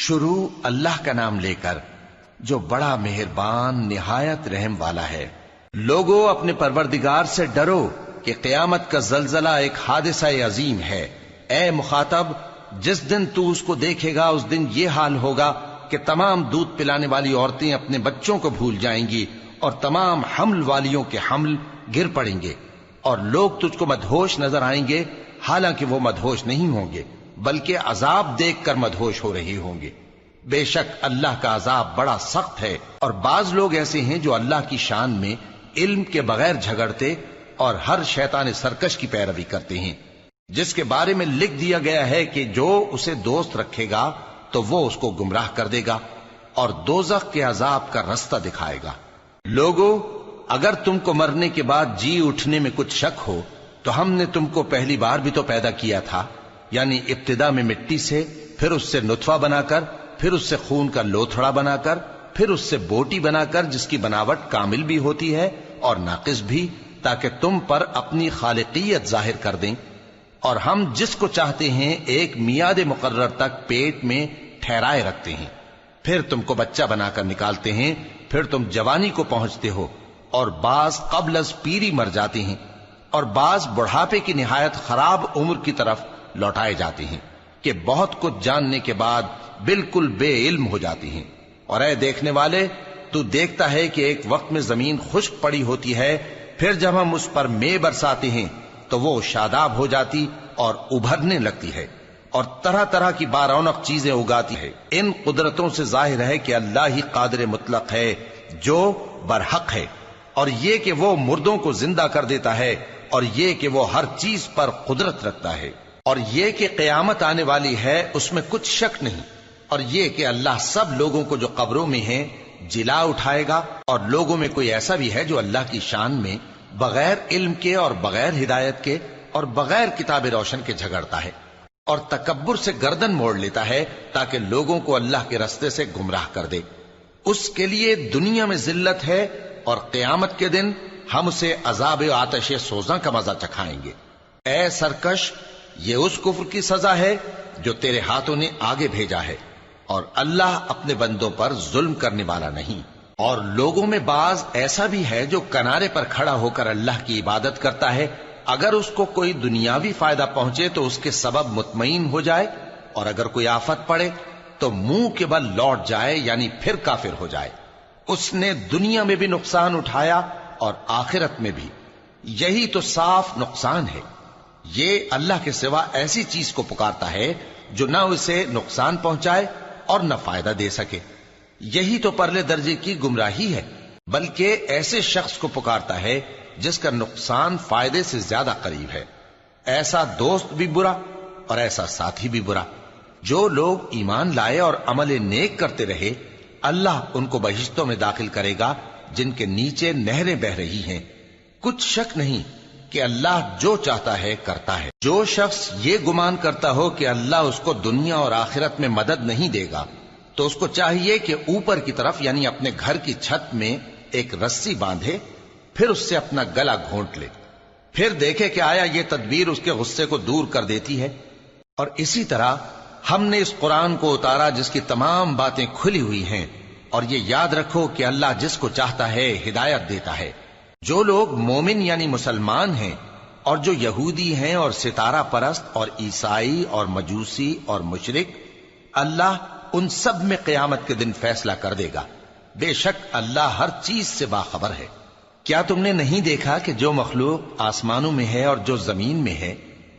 شروع اللہ کا نام لے کر جو بڑا مہربان نہایت رحم والا ہے۔ لوگو اپنے پروردگار سے ڈرو کہ قیامت کا زلزلہ ایک حادثہ عظیم ہے۔ اے مخاطب، جس دن تو اس کو دیکھے گا اس دن یہ حال ہوگا کہ تمام دودھ پلانے والی عورتیں اپنے بچوں کو بھول جائیں گی اور تمام حمل والیوں کے حمل گر پڑیں گے، اور لوگ تجھ کو مدہوش نظر آئیں گے، حالانکہ وہ مدہوش نہیں ہوں گے بلکہ عذاب دیکھ کر مدہوش ہو رہے ہوں گے۔ بے شک اللہ کا عذاب بڑا سخت ہے۔ اور بعض لوگ ایسے ہیں جو اللہ کی شان میں علم کے بغیر جھگڑتے اور ہر شیطان سرکش کی پیروی کرتے ہیں، جس کے بارے میں لکھ دیا گیا ہے کہ جو اسے دوست رکھے گا تو وہ اس کو گمراہ کر دے گا اور دوزخ کے عذاب کا رستہ دکھائے گا۔ لوگو، اگر تم کو مرنے کے بعد جی اٹھنے میں کچھ شک ہو تو ہم نے تم کو پہلی بار بھی تو پیدا کیا تھا، یعنی ابتدا میں مٹی سے، پھر اس سے نطفہ بنا کر، پھر اس سے خون کا لوتھڑا بنا کر، پھر اس سے بوٹی بنا کر جس کی بناوٹ کامل بھی ہوتی ہے اور ناقص بھی، تاکہ تم پر اپنی خالقیت ظاہر کر دیں۔ اور ہم جس کو چاہتے ہیں ایک میعاد مقرر تک پیٹ میں ٹھہرائے رکھتے ہیں، پھر تم کو بچہ بنا کر نکالتے ہیں، پھر تم جوانی کو پہنچتے ہو، اور بعض قبل از پیری مر جاتے ہیں، اور بعض بڑھاپے کی نہایت خراب عمر کی طرف لوٹائے جاتے ہیں کہ بہت کچھ جاننے کے بعد بالکل بے علم ہو جاتی ہیں۔ اور اے دیکھنے والے، تو دیکھتا ہے کہ ایک وقت میں زمین خشک پڑی ہوتی ہے، پھر جب ہم اس پر مے برساتے ہیں تو وہ شاداب ہو جاتی اور ابھرنے لگتی ہے اور طرح طرح کی بارونق چیزیں اگاتی ہے۔ ان قدرتوں سے ظاہر ہے کہ اللہ ہی قادر مطلق ہے جو برحق ہے، اور یہ کہ وہ مردوں کو زندہ کر دیتا ہے، اور یہ کہ وہ ہر چیز پر قدرت رکھتا ہے، اور یہ کہ قیامت آنے والی ہے اس میں کچھ شک نہیں، اور یہ کہ اللہ سب لوگوں کو جو قبروں میں ہیں جلا اٹھائے گا۔ اور لوگوں میں کوئی ایسا بھی ہے جو اللہ کی شان میں بغیر علم کے اور بغیر ہدایت کے اور بغیر کتاب روشن کے جھگڑتا ہے اور تکبر سے گردن موڑ لیتا ہے تاکہ لوگوں کو اللہ کے رستے سے گمراہ کر دے۔ اس کے لیے دنیا میں ذلت ہے، اور قیامت کے دن ہم اسے عذاب آتش سوزاں کا مزہ چکھائیں گے۔ اے سرکش، یہ اس کفر کی سزا ہے جو تیرے ہاتھوں نے آگے بھیجا ہے، اور اللہ اپنے بندوں پر ظلم کرنے والا نہیں۔ اور لوگوں میں بعض ایسا بھی ہے جو کنارے پر کھڑا ہو کر اللہ کی عبادت کرتا ہے، اگر اس کو کوئی دنیاوی فائدہ پہنچے تو اس کے سبب مطمئن ہو جائے، اور اگر کوئی آفت پڑے تو منہ کے بل لوٹ جائے، یعنی پھر کافر ہو جائے۔ اس نے دنیا میں بھی نقصان اٹھایا اور آخرت میں بھی، یہی تو صاف نقصان ہے۔ یہ اللہ کے سوا ایسی چیز کو پکارتا ہے جو نہ اسے نقصان پہنچائے اور نہ فائدہ دے سکے، یہی تو پرلے درجے کی گمراہی ہے۔ بلکہ ایسے شخص کو پکارتا ہے جس کا نقصان فائدے سے زیادہ قریب ہے۔ ایسا دوست بھی برا اور ایسا ساتھی بھی برا۔ جو لوگ ایمان لائے اور عمل نیک کرتے رہے، اللہ ان کو بہشتوں میں داخل کرے گا جن کے نیچے نہریں بہ رہی ہیں۔ کچھ شک نہیں کہ اللہ جو چاہتا ہے کرتا ہے۔ جو شخص یہ گمان کرتا ہو کہ اللہ اس کو دنیا اور آخرت میں مدد نہیں دے گا تو اس کو چاہیے کہ اوپر کی طرف یعنی اپنے گھر کی چھت میں ایک رسی باندھے، پھر اس سے اپنا گلا گھونٹ لے، پھر دیکھے کہ آیا یہ تدبیر اس کے غصے کو دور کر دیتی ہے۔ اور اسی طرح ہم نے اس قرآن کو اتارا جس کی تمام باتیں کھلی ہوئی ہیں، اور یہ یاد رکھو کہ اللہ جس کو چاہتا ہے ہدایت دیتا ہے۔ جو لوگ مومن یعنی مسلمان ہیں اور جو یہودی ہیں اور ستارہ پرست اور عیسائی اور مجوسی اور مشرک، اللہ ان سب میں قیامت کے دن فیصلہ کر دے گا۔ بے شک اللہ ہر چیز سے باخبر ہے۔ کیا تم نے نہیں دیکھا کہ جو مخلوق آسمانوں میں ہے اور جو زمین میں ہے،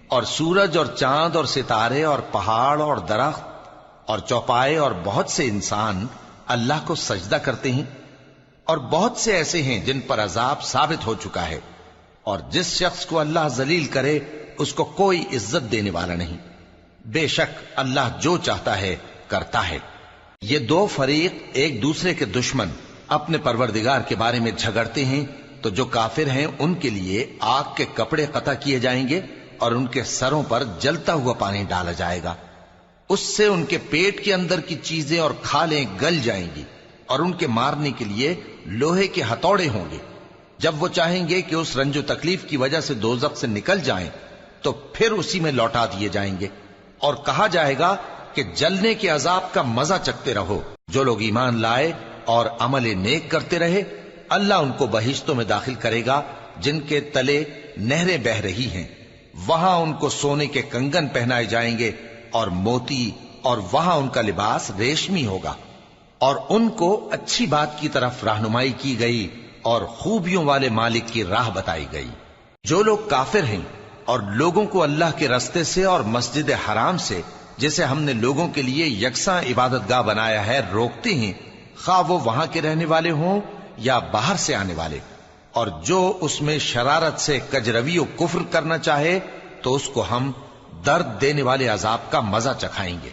اور سورج اور چاند اور ستارے اور پہاڑ اور درخت اور چوپائے اور بہت سے انسان اللہ کو سجدہ کرتے ہیں، اور بہت سے ایسے ہیں جن پر عذاب ثابت ہو چکا ہے، اور جس شخص کو اللہ ذلیل کرے اس کو کوئی عزت دینے والا نہیں۔ بے شک اللہ جو چاہتا ہے کرتا ہے۔ یہ دو فریق ایک دوسرے کے دشمن اپنے پروردگار کے بارے میں جھگڑتے ہیں، تو جو کافر ہیں ان کے لیے آگ کے کپڑے قطع کیے جائیں گے اور ان کے سروں پر جلتا ہوا پانی ڈالا جائے گا، اس سے ان کے پیٹ کے اندر کی چیزیں اور کھالیں گل جائیں گی، اور ان کے مارنے کے لیے لوہے کے ہتھوڑے ہوں گے۔ جب وہ چاہیں گے کہ اس رنج و تکلیف کی وجہ سے دوزخ سے نکل جائیں تو پھر اسی میں لوٹا دیے جائیں گے، اور کہا جائے گا کہ جلنے کے عذاب کا مزہ چکھتے رہو۔ جو لوگ ایمان لائے اور عمل نیک کرتے رہے، اللہ ان کو بہشتوں میں داخل کرے گا جن کے تلے نہریں بہ رہی ہیں، وہاں ان کو سونے کے کنگن پہنائے جائیں گے اور موتی، اور وہاں ان کا لباس ریشمی ہوگا، اور ان کو اچھی بات کی طرف رہنمائی کی گئی اور خوبیوں والے مالک کی راہ بتائی گئی۔ جو لوگ کافر ہیں اور لوگوں کو اللہ کے رستے سے اور مسجد حرام سے، جسے ہم نے لوگوں کے لیے یکساں عبادت گاہ بنایا ہے، روکتے ہیں، خواہ وہ وہاں کے رہنے والے ہوں یا باہر سے آنے والے، اور جو اس میں شرارت سے کجروی و کفر کرنا چاہے تو اس کو ہم درد دینے والے عذاب کا مزہ چکھائیں گے۔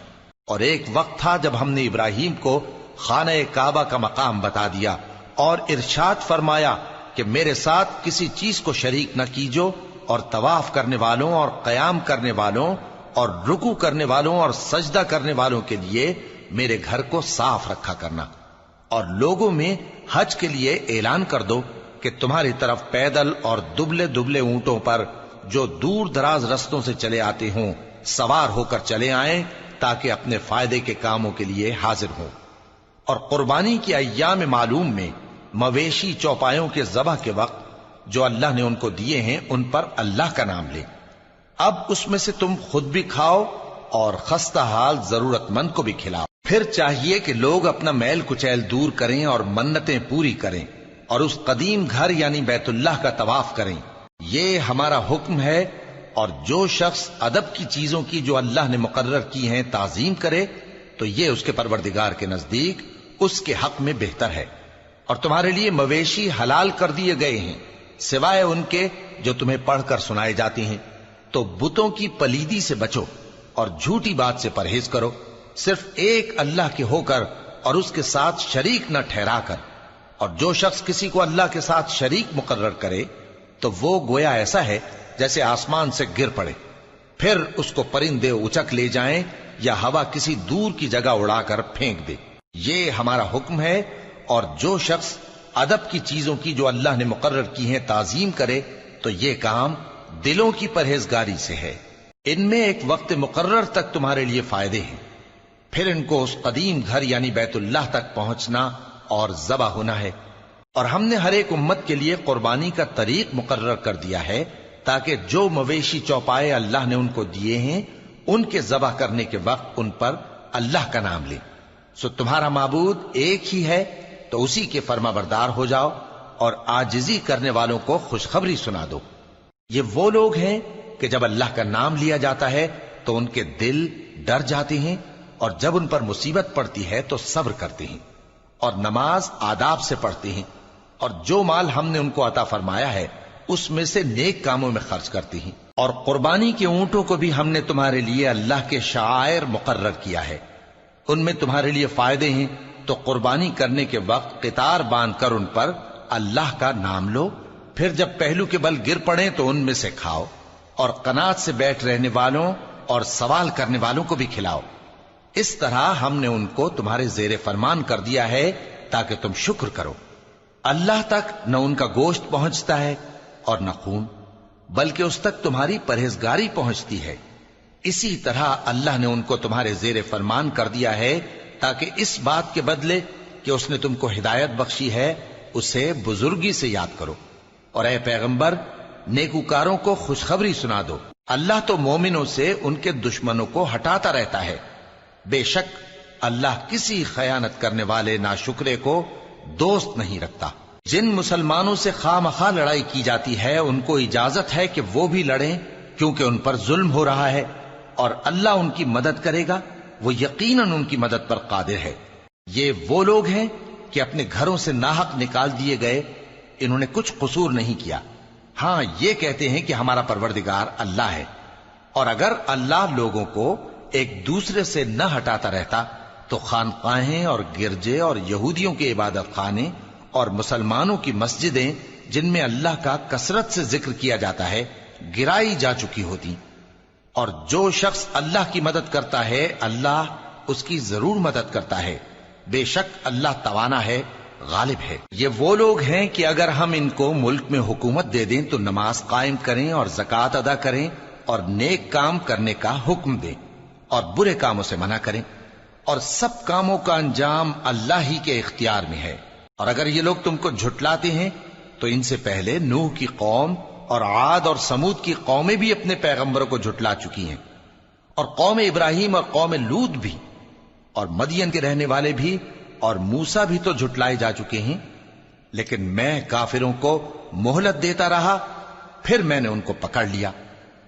اور ایک وقت تھا جب ہم نے ابراہیم کو خانہ کعبہ کا مقام بتا دیا اور ارشاد فرمایا کہ میرے ساتھ کسی چیز کو شریک نہ کیجو، اور طواف کرنے والوں اور قیام کرنے والوں اور رکوع کرنے والوں اور سجدہ کرنے والوں کے لیے میرے گھر کو صاف رکھا کرنا، اور لوگوں میں حج کے لیے اعلان کر دو کہ تمہاری طرف پیدل اور دبلے دبلے اونٹوں پر جو دور دراز رستوں سے چلے آتے ہوں سوار ہو کر چلے آئیں، تاکہ اپنے فائدے کے کاموں کے لیے حاضر ہوں۔ اور قربانی کی ایام معلوم میں مویشی چوپایوں کے ذبح کے وقت جو اللہ نے ان کو دیے ہیں ان پر اللہ کا نام لے۔ اب اس میں سے تم خود بھی کھاؤ اور خستہ حال ضرورت مند کو بھی کھلاؤ۔ پھر چاہیے کہ لوگ اپنا میل کچیل دور کریں اور منتیں پوری کریں اور اس قدیم گھر یعنی بیت اللہ کا طواف کریں، یہ ہمارا حکم ہے۔ اور جو شخص ادب کی چیزوں کی جو اللہ نے مقرر کی ہیں تعظیم کرے تو یہ اس کے پروردگار کے نزدیک اس کے حق میں بہتر ہے۔ اور تمہارے لیے مویشی حلال کر دیے گئے ہیں سوائے ان کے جو تمہیں پڑھ کر سنائے جاتے ہیں، تو بتوں کی پلیدی سے بچو اور جھوٹی بات سے پرہیز کرو، صرف ایک اللہ کے ہو کر اور اس کے ساتھ شریک نہ ٹھہرا کر۔ اور جو شخص کسی کو اللہ کے ساتھ شریک مقرر کرے تو وہ گویا ایسا ہے جیسے آسمان سے گر پڑے، پھر اس کو پرندے اچک لے جائیں یا ہوا کسی دور کی جگہ اڑا کر پھینک دے۔ یہ ہمارا حکم ہے۔ اور جو شخص ادب کی چیزوں کی جو اللہ نے مقرر کی ہیں تعظیم کرے تو یہ کام دلوں کی پرہیزگاری سے ہے۔ ان میں ایک وقت مقرر تک تمہارے لیے فائدے ہیں، پھر ان کو اس قدیم گھر یعنی بیت اللہ تک پہنچنا اور ذبح ہونا ہے۔ اور ہم نے ہر ایک امت کے لیے قربانی کا طریق مقرر کر دیا ہے تاکہ جو مویشی چوپائے اللہ نے ان کو دیے ہیں ان کے ذبح کرنے کے وقت ان پر اللہ کا نام لیں۔ سو تمہارا معبود ایک ہی ہے تو اسی کے فرما بردار ہو جاؤ اور عاجزی کرنے والوں کو خوشخبری سنا دو۔ یہ وہ لوگ ہیں کہ جب اللہ کا نام لیا جاتا ہے تو ان کے دل ڈر جاتے ہیں، اور جب ان پر مصیبت پڑتی ہے تو صبر کرتے ہیں اور نماز آداب سے پڑھتے ہیں، اور جو مال ہم نے ان کو عطا فرمایا ہے اس میں سے نیک کاموں میں خرچ کرتے ہیں۔ اور قربانی کے اونٹوں کو بھی ہم نے تمہارے لیے اللہ کے شعائر مقرر کیا ہے، ان میں تمہارے لیے فائدے ہیں، تو قربانی کرنے کے وقت قطار باندھ کر ان پر اللہ کا نام لو، پھر جب پہلو کے بل گر پڑیں تو ان میں سے کھاؤ، اور قناعت سے بیٹھ رہنے والوں اور سوال کرنے والوں کو بھی کھلاؤ۔ اس طرح ہم نے ان کو تمہارے زیر فرمان کر دیا ہے تاکہ تم شکر کرو۔ اللہ تک نہ ان کا گوشت پہنچتا ہے اور نہ خون، بلکہ اس تک تمہاری پرہیزگاری پہنچتی ہے۔ اسی طرح اللہ نے ان کو تمہارے زیر فرمان کر دیا ہے تاکہ اس بات کے بدلے کہ اس نے تم کو ہدایت بخشی ہے اسے بزرگی سے یاد کرو۔ اور اے پیغمبر، نیکوکاروں کو خوشخبری سنا دو، اللہ تو مومنوں سے ان کے دشمنوں کو ہٹاتا رہتا ہے۔ بے شک اللہ کسی خیانت کرنے والے ناشکرے کو دوست نہیں رکھتا۔ جن مسلمانوں سے خواہ مخواہ لڑائی کی جاتی ہے ان کو اجازت ہے کہ وہ بھی لڑیں، کیونکہ ان پر ظلم ہو رہا ہے، اور اللہ ان کی مدد کرے گا، وہ یقیناً ان کی مدد پر قادر ہے۔ یہ وہ لوگ ہیں کہ اپنے گھروں سے ناحق نکال دیے گئے، انہوں نے کچھ قصور نہیں کیا، ہاں یہ کہتے ہیں کہ ہمارا پروردگار اللہ ہے۔ اور اگر اللہ لوگوں کو ایک دوسرے سے نہ ہٹاتا رہتا تو خانقاہیں اور گرجے اور یہودیوں کے عبادت خانے اور مسلمانوں کی مسجدیں جن میں اللہ کا کثرت سے ذکر کیا جاتا ہے گرائی جا چکی ہوتی۔ اور جو شخص اللہ کی مدد کرتا ہے اللہ اس کی ضرور مدد کرتا ہے، بے شک اللہ توانا ہے، غالب ہے۔ یہ وہ لوگ ہیں کہ اگر ہم ان کو ملک میں حکومت دے دیں تو نماز قائم کریں اور زکوٰۃ ادا کریں اور نیک کام کرنے کا حکم دیں، اور برے کاموں سے منع کریں، اور سب کاموں کا انجام اللہ ہی کے اختیار میں ہے۔ اور اگر یہ لوگ تم کو جھٹلاتے ہیں تو ان سے پہلے نوح کی قوم اور عاد اور سمود کی قومیں بھی اپنے پیغمبروں کو جھٹلا چکی ہیں، اور قوم ابراہیم اور قوم لوط بھی، اور مدین کے رہنے والے بھی، اور موسیٰ بھی تو جھٹلائے جا چکے ہیں۔ لیکن میں کافروں کو مہلت دیتا رہا، پھر میں نے ان کو پکڑ لیا،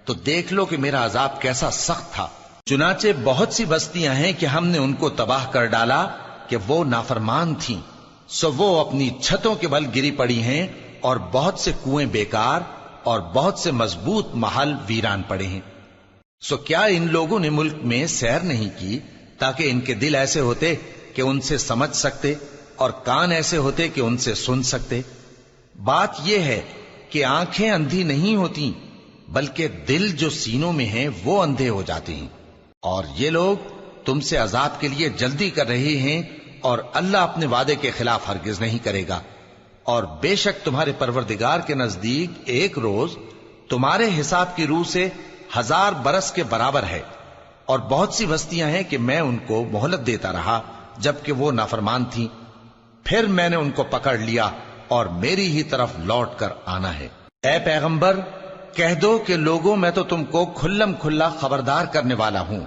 تو دیکھ لو کہ میرا عذاب کیسا سخت تھا۔ چنانچہ بہت سی بستیاں ہیں کہ ہم نے ان کو تباہ کر ڈالا کہ وہ نافرمان تھیں، سو وہ اپنی چھتوں کے بل گری پڑی ہیں، اور بہت سے کنویں بیکار اور بہت سے مضبوط محل ویران پڑے ہیں۔ سو کیا ان لوگوں نے ملک میں سیر نہیں کی تاکہ ان کے دل ایسے ہوتے کہ ان سے سمجھ سکتے، اور کان ایسے ہوتے کہ ان سے سن سکتے؟ بات یہ ہے کہ آنکھیں اندھی نہیں ہوتی، بلکہ دل جو سینوں میں ہیں وہ اندھے ہو جاتے ہیں۔ اور یہ لوگ تم سے عذاب کے لیے جلدی کر رہے ہیں، اور اللہ اپنے وعدے کے خلاف ہرگز نہیں کرے گا۔ اور بے شک تمہارے پروردگار کے نزدیک ایک روز تمہارے حساب کی روح سے 1000 برس کے برابر ہے۔ اور بہت سی بستیاں ہیں کہ میں ان کو مہلت دیتا رہا جبکہ وہ نافرمان تھیں، پھر میں نے ان کو پکڑ لیا، اور میری ہی طرف لوٹ کر آنا ہے۔ اے پیغمبر، کہہ دو کہ لوگوں میں تو تم کو کھلم کھلا خبردار کرنے والا ہوں،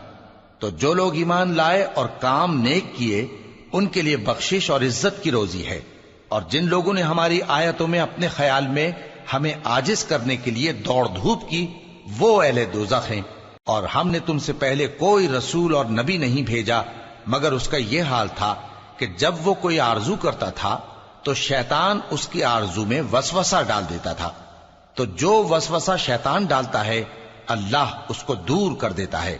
تو جو لوگ ایمان لائے اور کام نیک کیے ان کے لیے بخشش اور عزت کی روزی ہے، اور جن لوگوں نے ہماری آیتوں میں اپنے خیال میں ہمیں عاجز کرنے کے لیے دوڑ دھوپ کی، وہ اہل دوزخ ہیں۔ اور ہم نے تم سے پہلے کوئی رسول اور نبی نہیں بھیجا مگر اس کا یہ حال تھا کہ جب وہ کوئی آرزو کرتا تھا تو شیطان اس کی آرزو میں وسوسہ ڈال دیتا تھا، تو جو وسوسہ شیطان ڈالتا ہے اللہ اس کو دور کر دیتا ہے،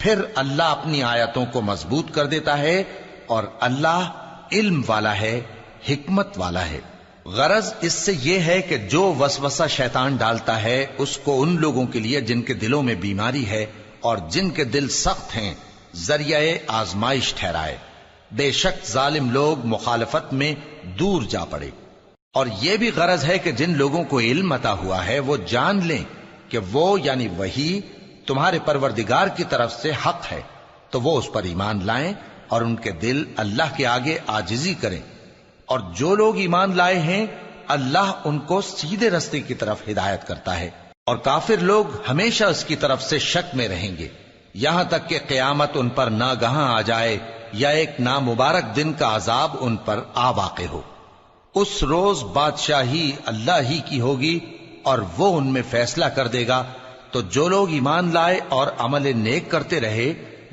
پھر اللہ اپنی آیتوں کو مضبوط کر دیتا ہے، اور اللہ علم والا ہے، حکمت والا ہے۔ غرض اس سے یہ ہے کہ جو وسوسہ شیطان ڈالتا ہے اس کو ان لوگوں کے لیے جن کے دلوں میں بیماری ہے اور جن کے دل سخت ہیں ذریعہ آزمائش ٹھہرائے۔ بے شک ظالم لوگ مخالفت میں دور جا پڑے۔ اور یہ بھی غرض ہے کہ جن لوگوں کو علم عطا ہوا ہے وہ جان لیں کہ وہ یعنی وحی تمہارے پروردگار کی طرف سے حق ہے، تو وہ اس پر ایمان لائیں اور ان کے دل اللہ کے آگے عاجزی کریں۔ اور جو لوگ ایمان لائے ہیں اللہ ان کو سیدھے رستے کی طرف ہدایت کرتا ہے، اور کافر لوگ ہمیشہ اس کی طرف سے شک میں رہیں گے، یہاں تک کہ قیامت ان پر ناگہاں آ جائے یا ایک نامبارک دن کا عذاب ان پر آ واقع ہو۔ اس روز بادشاہی اللہ ہی کی ہوگی اور وہ ان میں فیصلہ کر دے گا، تو جو لوگ ایمان لائے اور عمل نیک کرتے رہے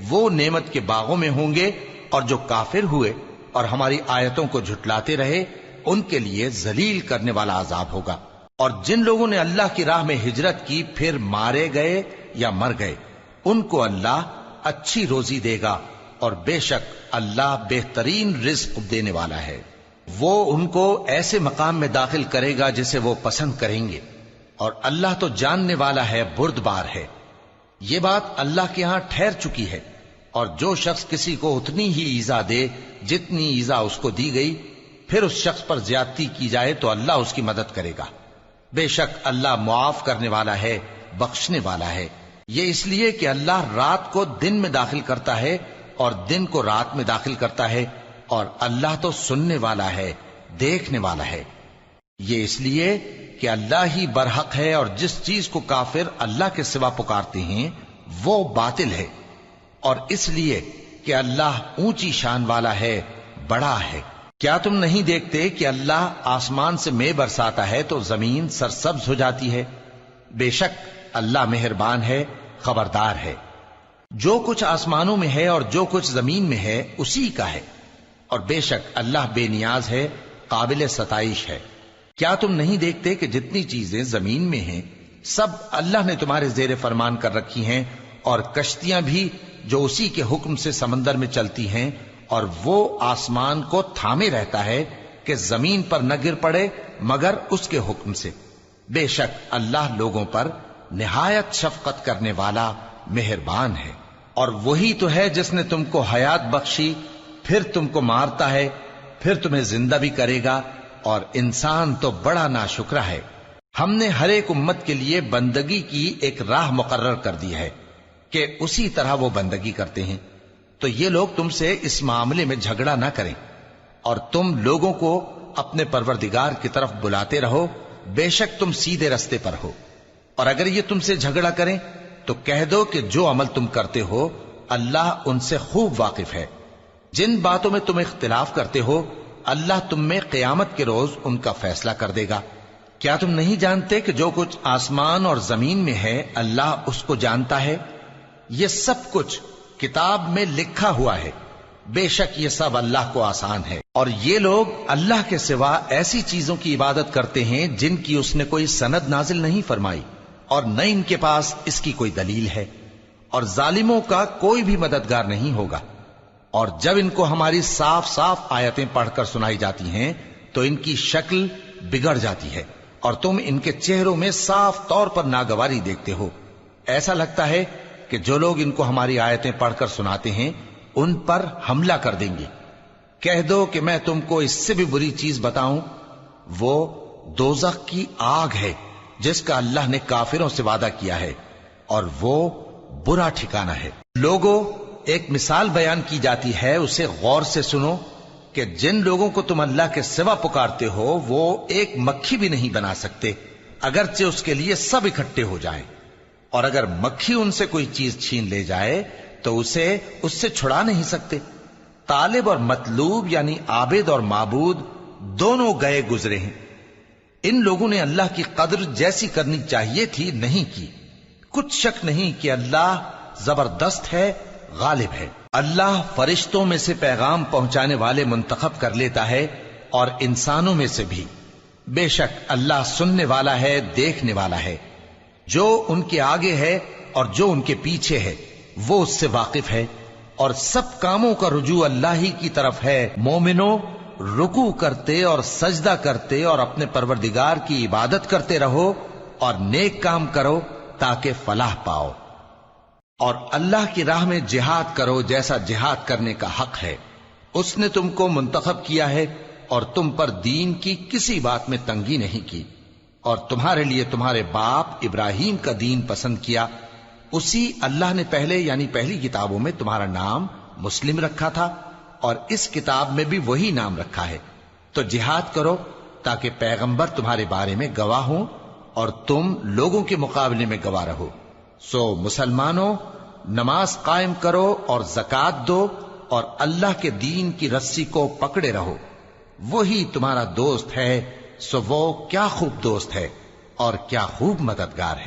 وہ نعمت کے باغوں میں ہوں گے، اور جو کافر ہوئے اور ہماری آیتوں کو جھٹلاتے رہے ان کے لیے ذلیل کرنے والا عذاب ہوگا۔ اور جن لوگوں نے اللہ کی راہ میں ہجرت کی پھر مارے گئے یا مر گئے ان کو اللہ اچھی روزی دے گا، اور بے شک اللہ بہترین رزق دینے والا ہے۔ وہ ان کو ایسے مقام میں داخل کرے گا جسے وہ پسند کریں گے، اور اللہ تو جاننے والا ہے، بردبار ہے۔ یہ بات اللہ کے ہاں ٹھہر چکی ہے، اور جو شخص کسی کو اتنی ہی ایذا دے جتنی ایذا اس کو دی گئی، پھر اس شخص پر زیادتی کی جائے تو اللہ اس کی مدد کرے گا۔ بے شک اللہ معاف کرنے والا ہے، بخشنے والا ہے۔ یہ اس لیے کہ اللہ رات کو دن میں داخل کرتا ہے اور دن کو رات میں داخل کرتا ہے، اور اللہ تو سننے والا ہے، دیکھنے والا ہے۔ یہ اس لیے کہ اللہ ہی برحق ہے، اور جس چیز کو کافر اللہ کے سوا پکارتے ہیں وہ باطل ہے، اور اس لیے کہ اللہ اونچی شان والا ہے، بڑا ہے۔ کیا تم نہیں دیکھتے کہ اللہ آسمان سے مے برساتا ہے تو زمین سرسبز ہو جاتی ہے؟ بے شک اللہ مہربان ہے، خبردار ہے۔ جو کچھ آسمانوں میں ہے اور جو کچھ زمین میں ہے اسی کا ہے، اور بے شک اللہ بے نیاز ہے، قابل ستائش ہے۔ کیا تم نہیں دیکھتے کہ جتنی چیزیں زمین میں ہیں سب اللہ نے تمہارے زیر فرمان کر رکھی ہیں، اور کشتیاں بھی جو اسی کے حکم سے سمندر میں چلتی ہیں، اور وہ آسمان کو تھامے رہتا ہے کہ زمین پر نہ گر پڑے مگر اس کے حکم سے۔ بے شک اللہ لوگوں پر نہایت شفقت کرنے والا مہربان ہے۔ اور وہی تو ہے جس نے تم کو حیات بخشی، پھر تم کو مارتا ہے، پھر تمہیں زندہ بھی کرے گا، اور انسان تو بڑا ناشکرا ہے۔ ہم نے ہر ایک امت کے لیے بندگی کی ایک راہ مقرر کر دی ہے، کہ اسی طرح وہ بندگی کرتے ہیں، تو یہ لوگ تم سے اس معاملے میں جھگڑا نہ کریں، اور تم لوگوں کو اپنے پروردگار کی طرف بلاتے رہو، بے شک تم سیدھے رستے پر ہو۔ اور اگر یہ تم سے جھگڑا کریں تو کہہ دو کہ جو عمل تم کرتے ہو اللہ ان سے خوب واقف ہے۔ جن باتوں میں تم اختلاف کرتے ہو اللہ تم میں قیامت کے روز ان کا فیصلہ کر دے گا۔ کیا تم نہیں جانتے کہ جو کچھ آسمان اور زمین میں ہے اللہ اس کو جانتا ہے؟ یہ سب کچھ کتاب میں لکھا ہوا ہے، بے شک یہ سب اللہ کو آسان ہے۔ اور یہ لوگ اللہ کے سوا ایسی چیزوں کی عبادت کرتے ہیں جن کی اس نے کوئی سند نازل نہیں فرمائی، اور نہ ان کے پاس اس کی کوئی دلیل ہے، اور ظالموں کا کوئی بھی مددگار نہیں ہوگا۔ اور جب ان کو ہماری صاف صاف آیتیں پڑھ کر سنائی جاتی ہیں تو ان کی شکل بگڑ جاتی ہے، اور تم ان کے چہروں میں صاف طور پر ناگواری دیکھتے ہو۔ ایسا لگتا ہے کہ جو لوگ ان کو ہماری آیتیں پڑھ کر سناتے ہیں ان پر حملہ کر دیں گے۔ کہہ دو کہ میں تم کو اس سے بھی بری چیز بتاؤں، وہ دوزخ کی آگ ہے جس کا اللہ نے کافروں سے وعدہ کیا ہے، اور وہ برا ٹھکانہ ہے۔ لوگوں، ایک مثال بیان کی جاتی ہے، اسے غور سے سنو کہ جن لوگوں کو تم اللہ کے سوا پکارتے ہو وہ ایک مکھی بھی نہیں بنا سکتے اگرچہ اس کے لیے سب اکٹھے ہو جائیں، اور اگر مکھی ان سے کوئی چیز چھین لے جائے تو اسے اس سے چھڑا نہیں سکتے۔ طالب اور مطلوب یعنی عابد اور معبود دونوں گئے گزرے ہیں۔ ان لوگوں نے اللہ کی قدر جیسی کرنی چاہیے تھی نہیں کی۔ کچھ شک نہیں کہ اللہ زبردست ہے، غالب ہے۔ اللہ فرشتوں میں سے پیغام پہنچانے والے منتخب کر لیتا ہے اور انسانوں میں سے بھی۔ بے شک اللہ سننے والا ہے، دیکھنے والا ہے۔ جو ان کے آگے ہے اور جو ان کے پیچھے ہے وہ اس سے واقف ہے، اور سب کاموں کا رجوع اللہ ہی کی طرف ہے۔ مومنوں، رکوع کرتے اور سجدہ کرتے اور اپنے پروردگار کی عبادت کرتے رہو اور نیک کام کرو تاکہ فلاح پاؤ، اور اللہ کی راہ میں جہاد کرو جیسا جہاد کرنے کا حق ہے۔ اس نے تم کو منتخب کیا ہے اور تم پر دین کی کسی بات میں تنگی نہیں کی، اور تمہارے لیے تمہارے باپ ابراہیم کا دین پسند کیا۔ اسی اللہ نے پہلے یعنی پہلی کتابوں میں تمہارا نام مسلم رکھا تھا، اور اس کتاب میں بھی وہی نام رکھا ہے۔ تو جہاد کرو تاکہ پیغمبر تمہارے بارے میں گواہ ہوں اور تم لوگوں کے مقابلے میں گواہ رہو۔ سو مسلمانوں، نماز قائم کرو اور زکوٰۃ دو اور اللہ کے دین کی رسی کو پکڑے رہو، وہی تمہارا دوست ہے۔ سو وہ کیا خوب دوست ہے اور کیا خوب مددگار ہے۔